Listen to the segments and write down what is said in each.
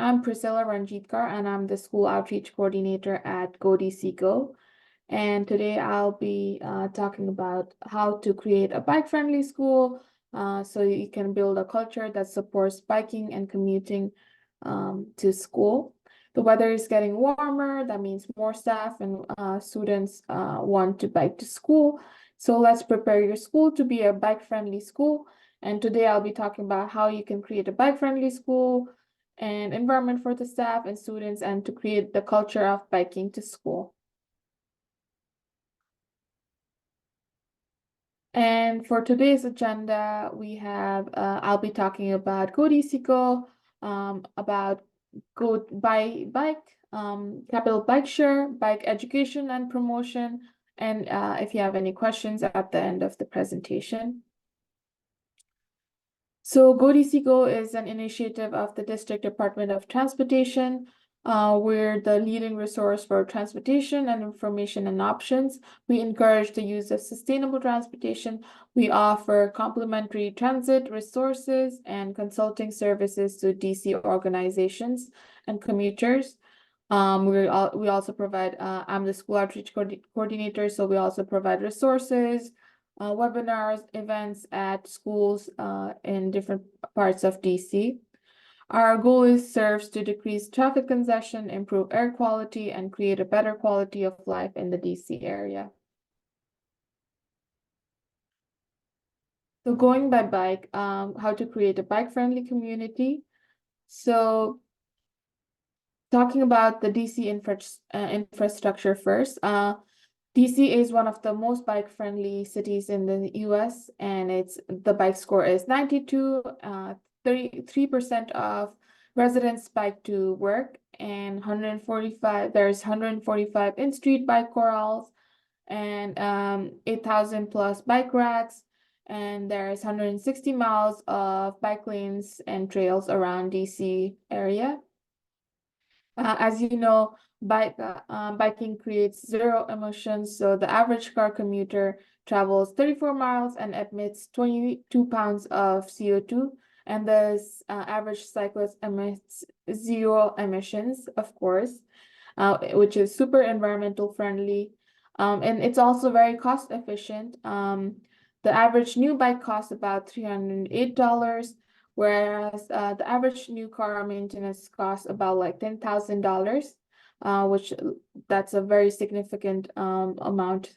I'm Priscilla Ranjitkar, and I'm the School Outreach Coordinator at GoDCGo. And today I'll be talking about how to create a bike-friendly school so you can build a culture that supports biking and commuting to school. The weather is getting warmer, that means more staff and students want to bike to school. So let's prepare your school to be a bike-friendly school. And today I'll be talking about how you can create a bike-friendly school and environment for the staff and students and to create the culture of biking to school. And for today's agenda, we have I'll be talking about GoDCGo, about Go Bike, Capital Bike Share, bike education and promotion, and if you have any questions at the end of the presentation. So GoDCGo is an initiative of the District Department of Transportation. We're the leading resource for transportation and information and options. We encourage the use of sustainable transportation. We offer complimentary transit resources and consulting services to DC organizations and commuters. We also provide, I'm the school outreach coordinator, so we also provide resources, webinars, events at schools in different parts of DC. Our goal serves to decrease traffic congestion, improve air quality, and create a better quality of life in the DC area. So going by bike, how to create a bike-friendly community. So talking about the DC infrastructure first, DC is one of the most bike-friendly cities in the US, and the bike score is 92. 33% of residents bike to work, and 145. There's 145 in-street bike corrals, and 8,000 plus bike racks, and there's 160 miles of bike lanes and trails around DC area. As you know, biking creates zero emissions, so the average car commuter travels 34 miles and emits 22 pounds of CO2, and the average cyclist emits zero emissions, of course, which is super environmental friendly, and it's also very cost efficient. The average new bike costs about $308, whereas the average new car maintenance costs about like $10,000, which that's a very significant amount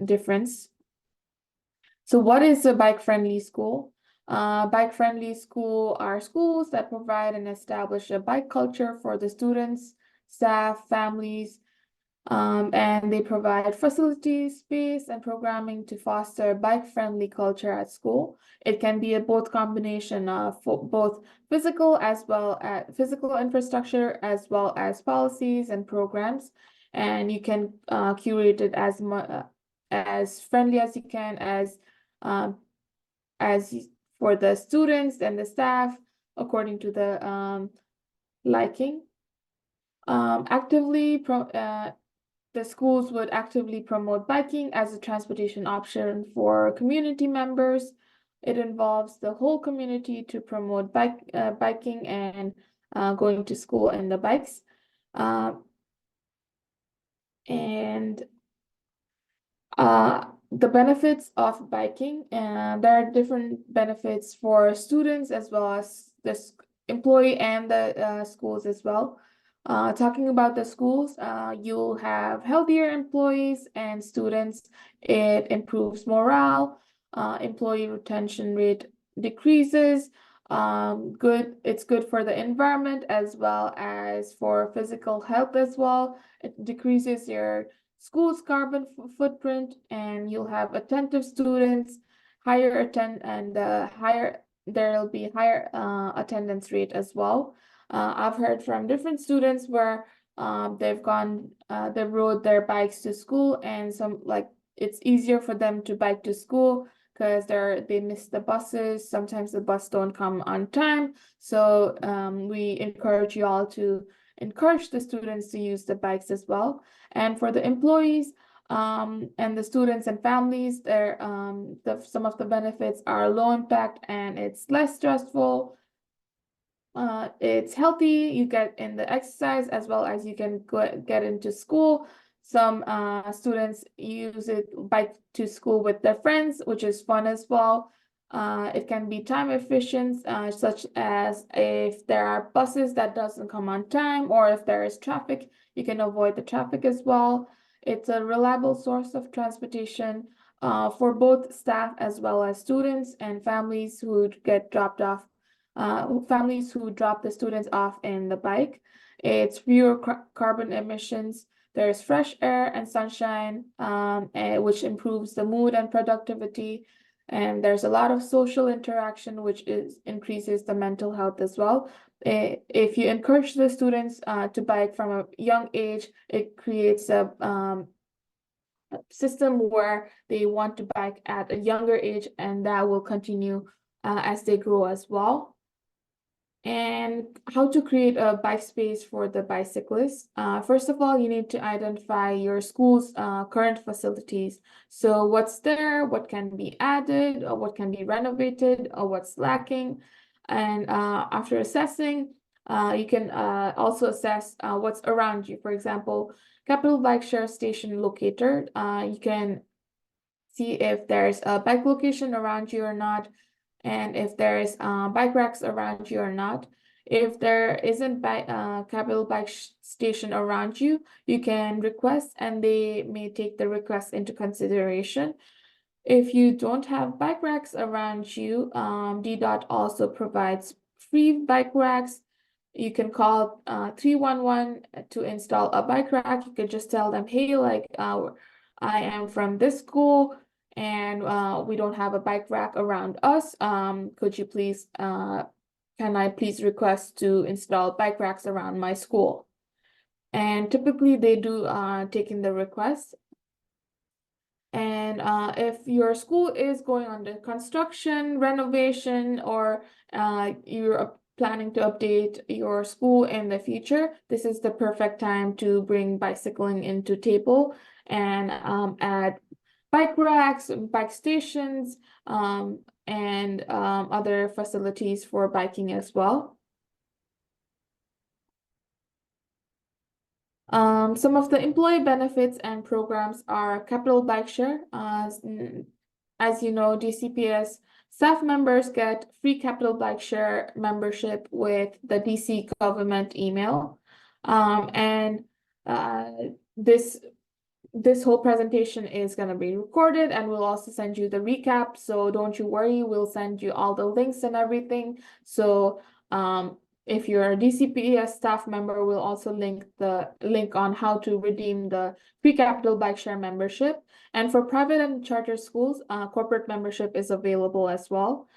difference. So what is a bike-friendly school? Bike-friendly school are schools that provide and establish a bike culture for the students, staff, families, and they provide facilities, space, and programming to foster bike-friendly culture at school. It can be a both combination of both physical infrastructure as well as policies and programs, and you can curate it as friendly as you can as for the students and the staff according to the liking. The schools would actively promote biking as a transportation option for community members. It involves the whole community to promote biking and going to school in the bikes. The benefits of biking, and there are different benefits for students as well as the employee and the schools as well. Talking about the schools, you'll have healthier employees and students. It improves morale, employee retention rate decreases. It's good for the environment as well as for physical health as well. It decreases your school's carbon footprint, and you'll have attentive students, there'll be higher attendance rate as well. I've heard from different students where they've rode their bikes to school, and it's easier for them to bike to school because they miss the buses. Sometimes the bus don't come on time. So we encourage you all to encourage the students to use the bikes as well. And for the employees and the students and families, some of the benefits are low impact and it's less stressful. It's healthy, you get in the exercise as well as you can get into school. Some students use it bike to school with their friends, which is fun as well. It can be time efficient, such as if there are buses that doesn't come on time, or if there is traffic, you can avoid the traffic as well. It's a reliable source of transportation for both staff as well as students and families who get dropped off, families who drop the students off in the bike. It's fewer carbon emissions. There's fresh air and sunshine, which improves the mood and productivity. And there's a lot of social interaction, which increases the mental health as well. If you encourage the students to bike from a young age, it creates a system where they want to bike at a younger age, and that will continue as they grow as well. And how to create a bike space for the bicyclist. First of all, you need to identify your school's current facilities. So what's there, what can be added, or what can be renovated, or what's lacking. And after assessing, you can also assess what's around you. For example, Capital Bike Share Station Locator. You can see if there's a bike location around you or not, and if there's bike racks around you or not. If there isn't Capital Bike Station around you, you can request and they may take the request into consideration. If you don't have bike racks around you, DDOT also provides free bike racks. You can call 311 to install a bike rack. You could just tell them, hey, like I am from this school and we don't have a bike rack around us. Could you please, can I please request to install bike racks around my school? And typically they do take in the request. And if your school is going under construction, renovation, or you're planning to update your school in the future, this is the perfect time to bring bicycling into table and add bike racks, bike stations, and other facilities for biking as well. Some of the employee benefits and programs are Capital Bike Share. As you know, DCPS staff members get free Capital Bike Share membership with the DC government email. And this whole presentation is going to be recorded, and we'll also send you the recap. So don't you worry, we'll send you all the links and everything. So if you're a DCPS staff member, we'll also link the link on how to redeem the free Capital Bike Share membership. And for private and charter schools, corporate membership is available as well.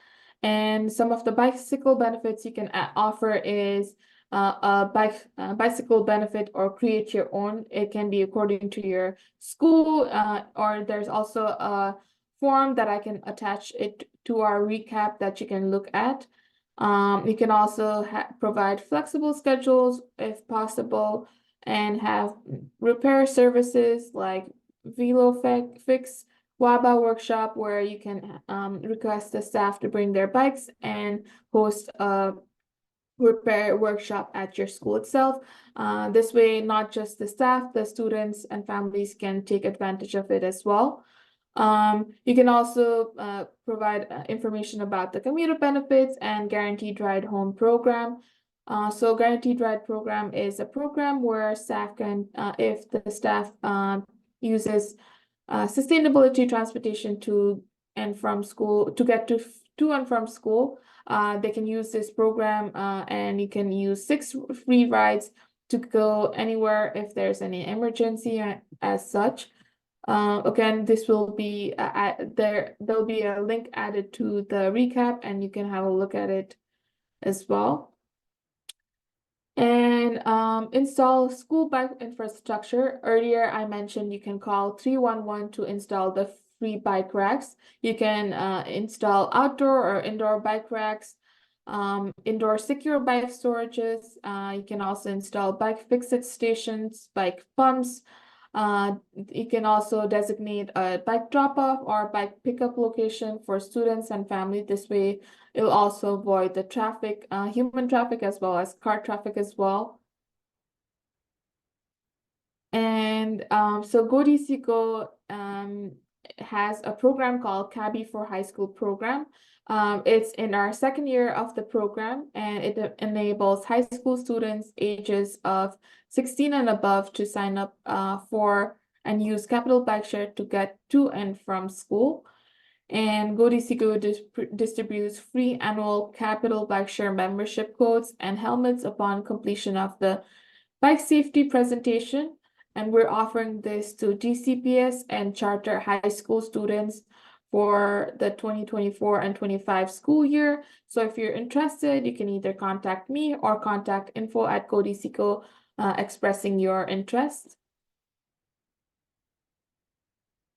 And some of the bicycle benefits you can offer is a bicycle benefit or create your own. It can be according to your school, or there's also a form that I can attach it to our recap that you can look at. You can also provide flexible schedules if possible, and have repair services like VeloFix, WABA workshop, where you can request the staff to bring their bikes and host a repair workshop at your school itself. This way, not just the staff, the students and families can take advantage of it as well. You can also provide information about the commuter benefits and guaranteed ride home program. So guaranteed ride program is a program where staff can, if the staff uses sustainability transportation to and from school, to get to and from school, they can use this program, and you can use 6 free rides to go anywhere if there's any emergency as such. Again, this will be there'll be a link added to the recap, and you can have a look at it as well. And install school bike infrastructure. Earlier, I mentioned you can call 311 to install the free bike racks. You can install outdoor or indoor bike racks, indoor secure bike storages. You can also install bike fix-it stations, bike pumps, You can also designate a bike drop-off or bike pickup location for students and family. This way, it'll also avoid the traffic, human traffic as well as car traffic as well. And so GoDCGo has a program called CABI for High School program. It's in our second year of the program, and it enables high school students ages of 16 and above to sign up for and use Capital Bikeshare to get to and from school. And GoDCGo distributes free annual Capital Bikeshare membership codes and helmets upon completion of the bike safety presentation. And we're offering this to GCPS and charter high school students for the 2024 and 25 school year. So if you're interested, you can either contact me or contact info@GoDCGo expressing your interest.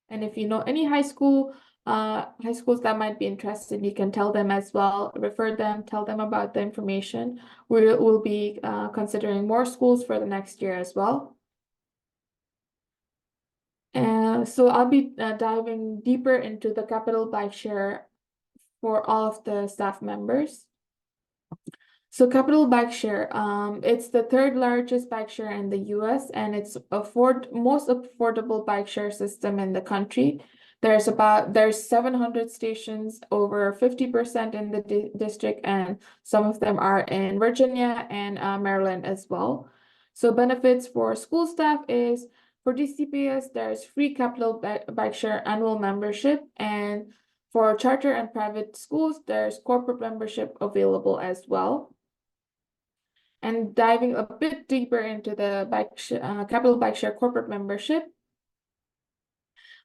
And if you know any high schools that might be interested, you can tell them as well, refer them, tell them about the information. We'll be considering more schools for the next year as well. So I'll be diving deeper into the Capital Bikeshare for all of the staff members. So Capital Bikeshare, it's the third largest bike share in the US, and it's most affordable bike share system in the country. There's 700 stations, over 50% in the district, and some of them are in Virginia and Maryland as well. So benefits for school staff is, for DCPS, there's free Capital Bikeshare annual membership, and for charter and private schools, there's corporate membership available as well. And diving a bit deeper into the Capital Bikeshare corporate membership,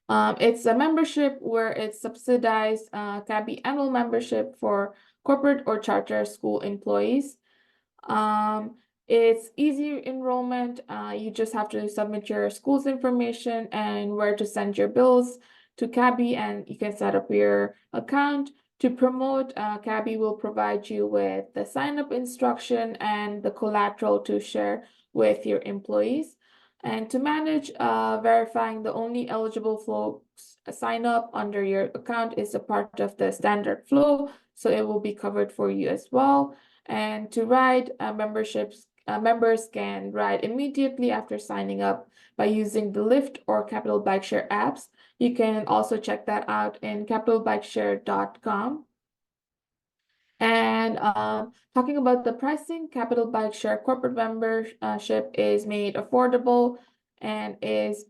it's a membership where it's subsidized CABI annual membership for corporate or charter school employees. It's easy enrollment. You just have to submit your school's information and where to send your bills to CABI, and you can set up your account. To promote, CABI will provide you with the sign-up instruction and the collateral to share with your employees. And to manage, verifying the only eligible folks sign up under your account is a part of the standard flow, so it will be covered for you as well. And to ride, members can ride immediately after signing up by using the Lyft or Capital Bikeshare apps. You can also check that out in capitalbikeshare.com. And talking about the pricing, Capital Bikeshare corporate membership is made affordable and is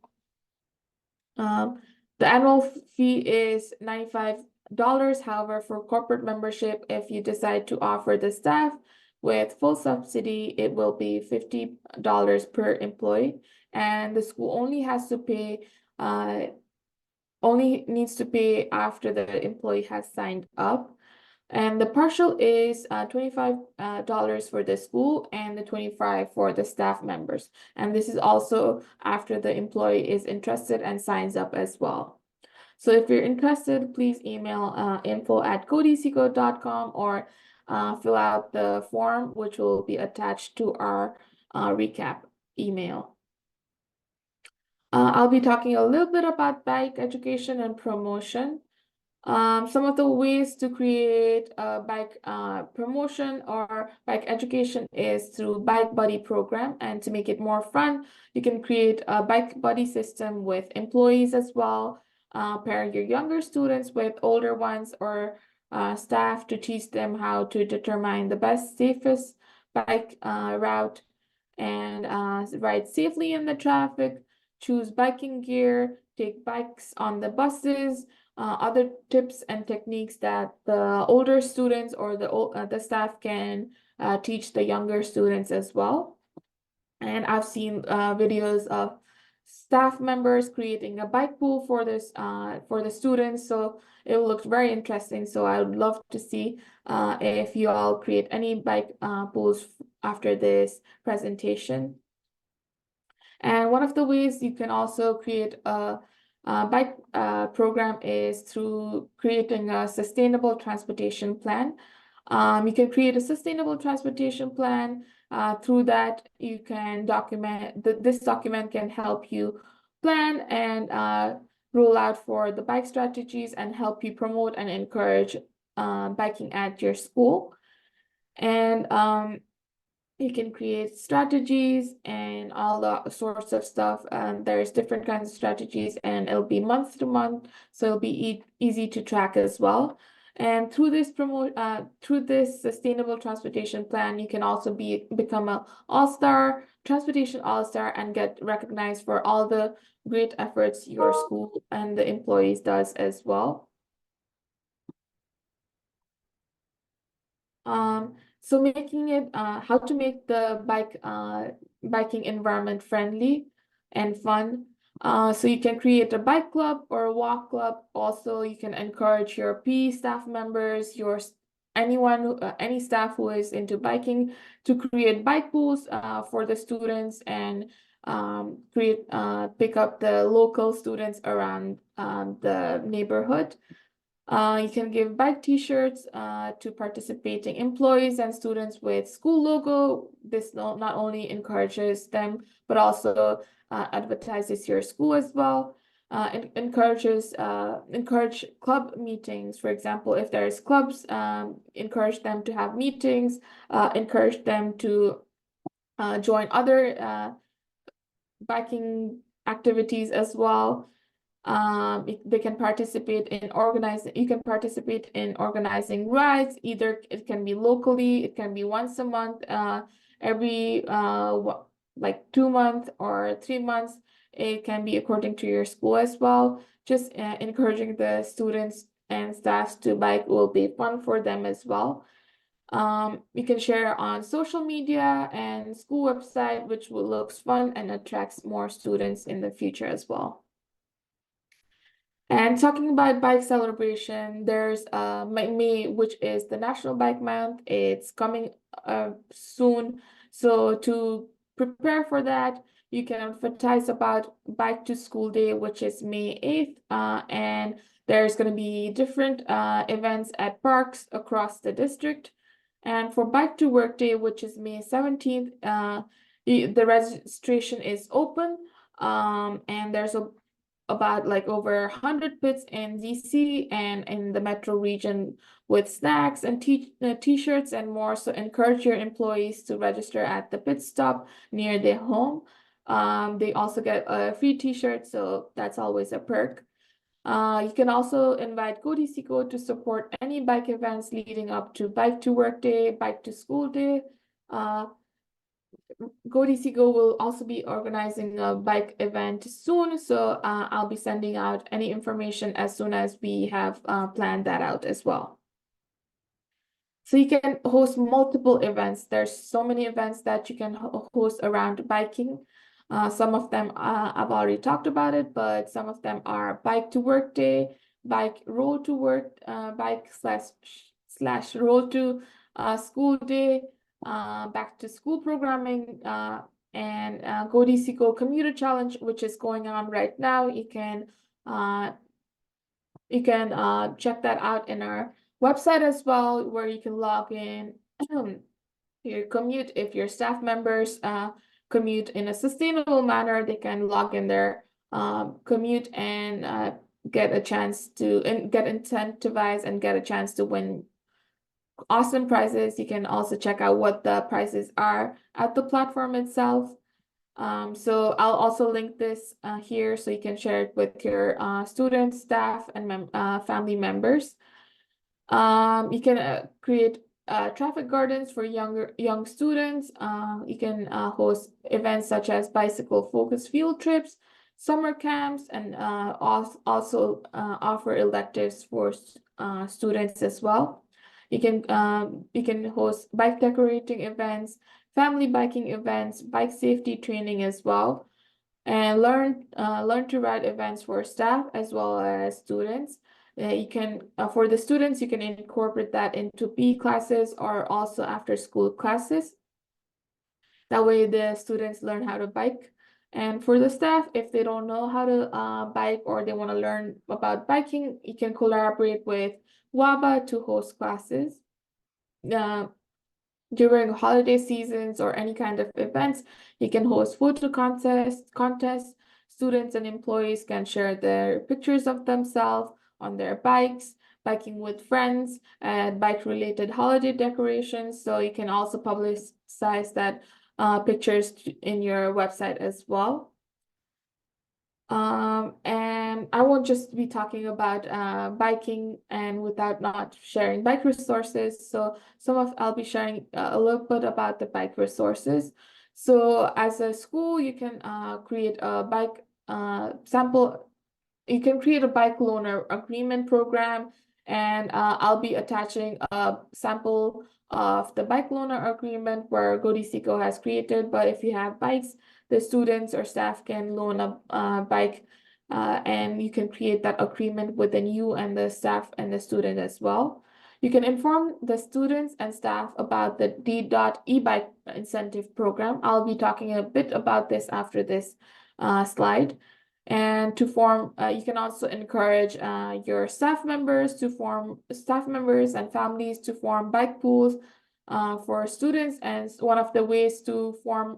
the annual fee is $95. However, for corporate membership, if you decide to offer the staff with full subsidy, it will be $50 per employee, and the school only needs to pay after the employee has signed up. And the partial is $25 for the school and the $25 for the staff members. And this is also after the employee is interested and signs up as well. So if you're interested, please email info@godcgo.com or fill out the form, which will be attached to our recap email. I'll be talking a little bit about bike education and promotion. Some of the ways to create a bike promotion or bike education is through Bike Buddy program. And to make it more fun, you can create a Bike Buddy system with employees as well. Pair your younger students with older ones or staff to teach them how to determine the best, safest bike route and ride safely in the traffic, choose biking gear, take bikes on the buses, other tips and techniques that the older students or the staff can teach the younger students as well. And I've seen videos of staff members creating a bike pool for the students, so it looked very interesting. So I would love to see if you all create any bike pools after this presentation. And one of the ways you can also create a bike program is through creating a sustainable transportation plan. You can create a sustainable transportation plan. Through that, you can document, this document can help you plan and roll out for the bike strategies and help you promote and encourage biking at your school. And you can create strategies and all the sorts of stuff. There's different kinds of strategies, and it'll be month to month, so it'll be easy to track as well. And through this sustainable transportation plan, you can also become a all-star transportation all-star and get recognized for all the great efforts your school and the employees does as well. So making it how to make the biking environment friendly and fun. So you can create a bike club or a walk club. Also, you can encourage your PE staff members, any staff who is into biking to create bike pools for the students and pick up the local students around the neighborhood. You can give bike t-shirts to participating employees and students with school logo. This not only encourages them, but also advertises your school as well. Encourage club meetings. For example, if there's clubs, encourage them to have meetings, encourage them to join other biking activities as well. They can participate in you can participate in organizing rides. Either it can be locally, it can be once a month, every like 2 months or 3 months. It can be according to your school as well. Just encouraging the students and staffs to bike will be fun for them as well. You can share on social media and school website, which looks fun and attracts more students in the future as well. And talking about bike celebration, there's May, which is the National Bike Month. It's coming soon. So to prepare for that, you can advertise about Bike to School Day, which is May 8th. And there's going to be different events at parks across the district. And for Bike to Work Day, which is May 17th, the registration is open. And there's about like over 100 pits in DC and in the metro region with snacks and t-shirts and more. So encourage your employees to register at the pit stop near their home. They also get a free t-shirt, so that's always a perk. You can also invite GoDCGo to support any bike events leading up to Bike to Work Day, Bike to School Day. GoDCGo will also be organizing a bike event soon, so I'll be sending out any information as soon as we have planned that out as well. So you can host multiple events. There's so many events that you can host around biking. Some of them I've already talked about it, but some of them are Bike to Work Day, Bike Roll to Work, Bike slash Roll to School Day, Back to School programming, and GoDCGo Commuter Challenge, which is going on right now. You can check that out in our website as well, where you can log in your commute. If your staff members commute in a sustainable manner, they can log in their commute and get a chance to get incentivized and get a chance to win awesome prizes. You can also check out what the prizes are at the platform itself. So I'll also link this here so you can share it with your students, staff, and family members. You can create traffic gardens for young students. You can host events such as bicycle-focused field trips, summer camps, and also offer electives for students as well. You can host bike decorating events, family biking events, bike safety training as well, and learn to ride events for staff as well as students. You can for the students, you can incorporate that into PE classes or also after school classes. That way the students learn how to bike. And for the staff, if they don't know how to bike or they want to learn about biking, you can collaborate with WABA to host classes. During holiday seasons or any kind of events, you can host photo contests students and employees can share their pictures of themselves on their bikes, biking with friends, and bike-related holiday decorations. So you can also publicize that pictures in your website as well. And I won't just be talking about biking and without not sharing bike resources. So I'll be sharing a little bit about the bike resources. So as a school, you can create a bike sample. You can create a bike loaner agreement program, and I'll be attaching a sample of the bike loaner agreement where GoDCGO has created. But if you have bikes, the students or staff can loan a bike, and you can create that agreement within you and the staff and the student as well. You can inform the students and staff about the D.E-Bike incentive program. I'll be talking a bit about this after this slide. And to form, you can also encourage your staff members and families to form bike pools for students. And one of the ways to form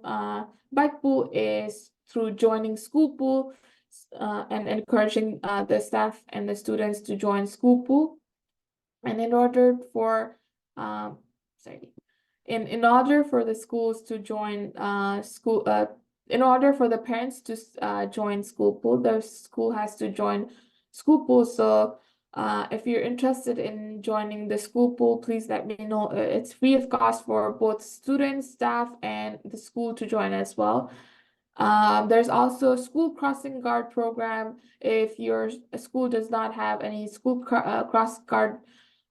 bike pool is through joining school pool and encouraging the staff and the students to join school pool. And in order for in order for the schools to join in order for the parents to join school pool, the school has to join school pool. So if you're interested in joining the school pool, please let me know. It's free of cost for both students, staff, and the school to join as well. There's also a school crossing guard program. If your school does not have any school cross guard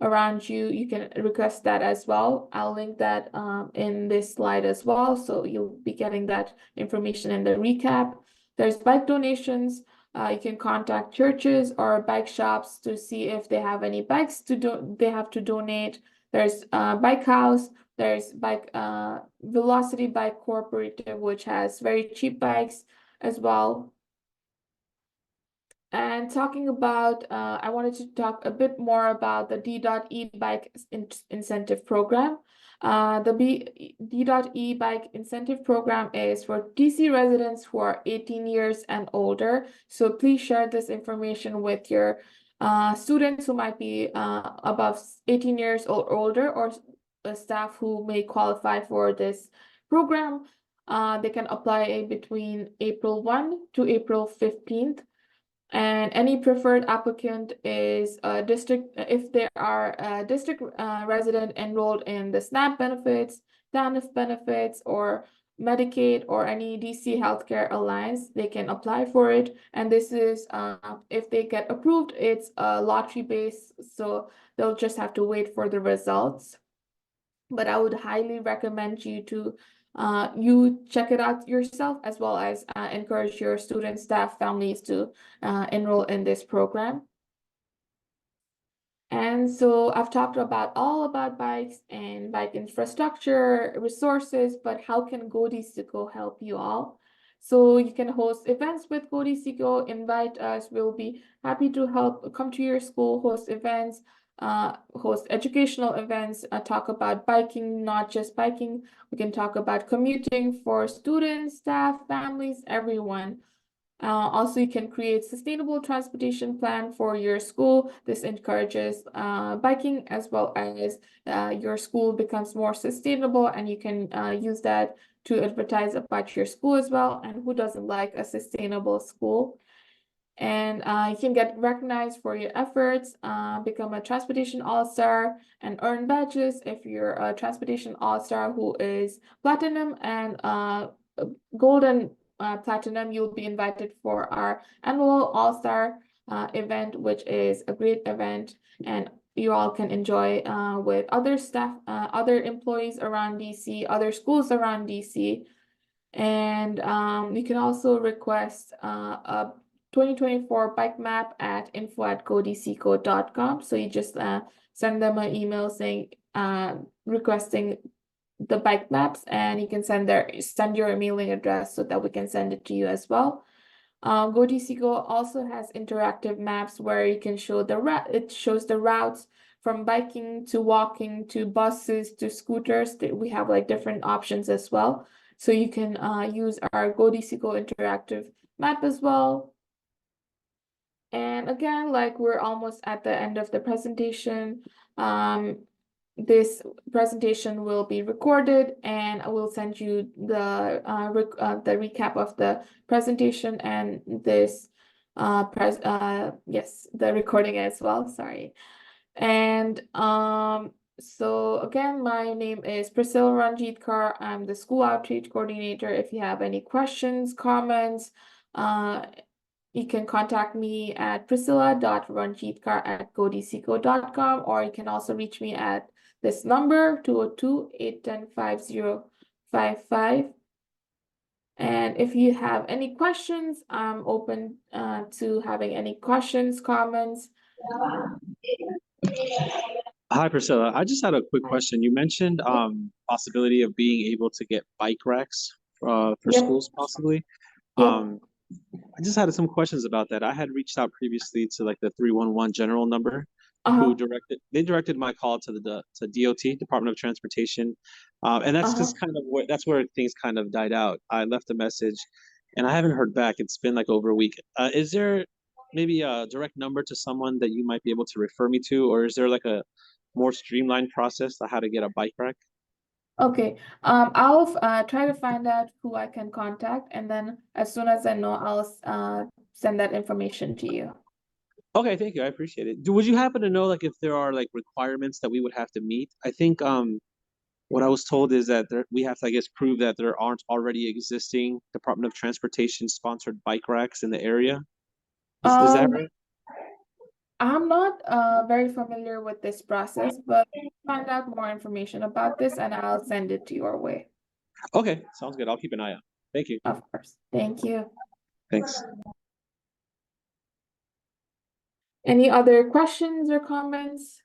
around you, you can request that as well. I'll link that in this slide as well, so you'll be getting that information in the recap. There's bike donations. You can contact churches or bike shops to see if they have any bikes they have to donate. There's Bike House. There's Velocity Bike Cooperative, which has very cheap bikes as well. And talking about, I wanted to talk a bit more about the D.E-Bike incentive program. The D.E-Bike incentive program is for DC residents who are 18 years and older. So please share this information with your students who might be above 18 years or older, or staff who may qualify for this program. They can apply between April 1 to April 15th. And any preferred applicant is a district, if they are a district resident enrolled in the SNAP benefits, TANF benefits, or Medicaid, or any DC Healthcare Alliance, they can apply for it. And this is, if they get approved, it's lottery based, so they'll just have to wait for the results. But I would highly recommend you to you check it out yourself, as well as encourage your students, staff, families to enroll in this program. And so I've talked all about bikes and bike infrastructure, resources, but how can GoDCGO help you all? So you can host events with GoDCGO, invite us. We'll be happy to help come to your school, host events, host educational events, talk about biking, not just biking. We can talk about commuting for students, staff, families, everyone. Also, you can create sustainable transportation plan for your school. This encourages biking, as well as your school becomes more sustainable, and you can use that to advertise about your school as well. And who doesn't like a sustainable school? And you can get recognized for your efforts, become a transportation all-star, and earn badges if you're a transportation all-star who is platinum and golden platinum. You'll be invited for our annual all-star event, which is a great event, and you all can enjoy with other staff, other employees around DC, other schools around DC. And you can also request a 2024 bike map at info@godcgo.com. So you just send them an email saying requesting the bike maps, and you can send your mailing address so that we can send it to you as well. GoDCGO also has interactive maps where you can show it shows the routes from biking to walking to buses to scooters. We have like different options as well. So you can use our GoDCGo interactive map as well. And again, like we're almost at the end of the presentation. This presentation will be recorded, and I will send you the recap of the presentation and this yes, the recording as well. Sorry. And so again, my name is Priscilla Ranjitkar. I'm the school outreach coordinator. If you have any questions, comments, you can contact me at priscilla.ranjitkar@godcgo.com, or you can also reach me at this number, 202-810-5055. And if you have any questions, I'm open to having any questions, comments. Hi, Priscilla. I just had a quick question. You mentioned possibility of being able to get bike racks for Yep. schools, possibly. Yep. I just had some questions about that. I had reached out previously to like the 311 general number, who directed my call to the to DOT, Department of Transportation, and that's just kind of that's where things kind of died out. I left a message, and I haven't heard back. It's been like over a week. Is there maybe a direct number to someone that you might be able to refer me to, or is there like a more streamlined process to how to get a bike rack? Okay, I'll try to find out who I can contact, and then as soon as I know, I'll send that information to you. Okay, thank you. I appreciate it. Would you happen to know like if there are like requirements that we would have to meet? I think what I was told is that we have to, I guess, prove that there aren't already existing Department of Transportation sponsored bike racks in the area. Is that right? I'm not very familiar with this process, but find out more information about this and I'll send it to your way. Okay, sounds good. I'll keep an eye out. Thank you. Of course. Thank you. Thanks. Any other questions or comments?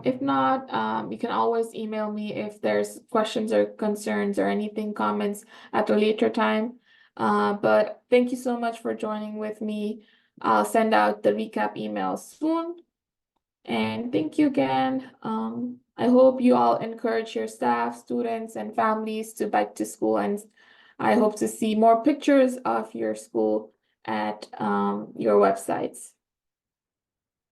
If not, you can always email me if there's questions or concerns or anything, comments at a later time. But thank you so much for joining with me. I'll send out the recap email soon. And thank you again. I hope you all encourage your staff, students, and families to bike to school. And I hope to see more pictures of your school at your websites.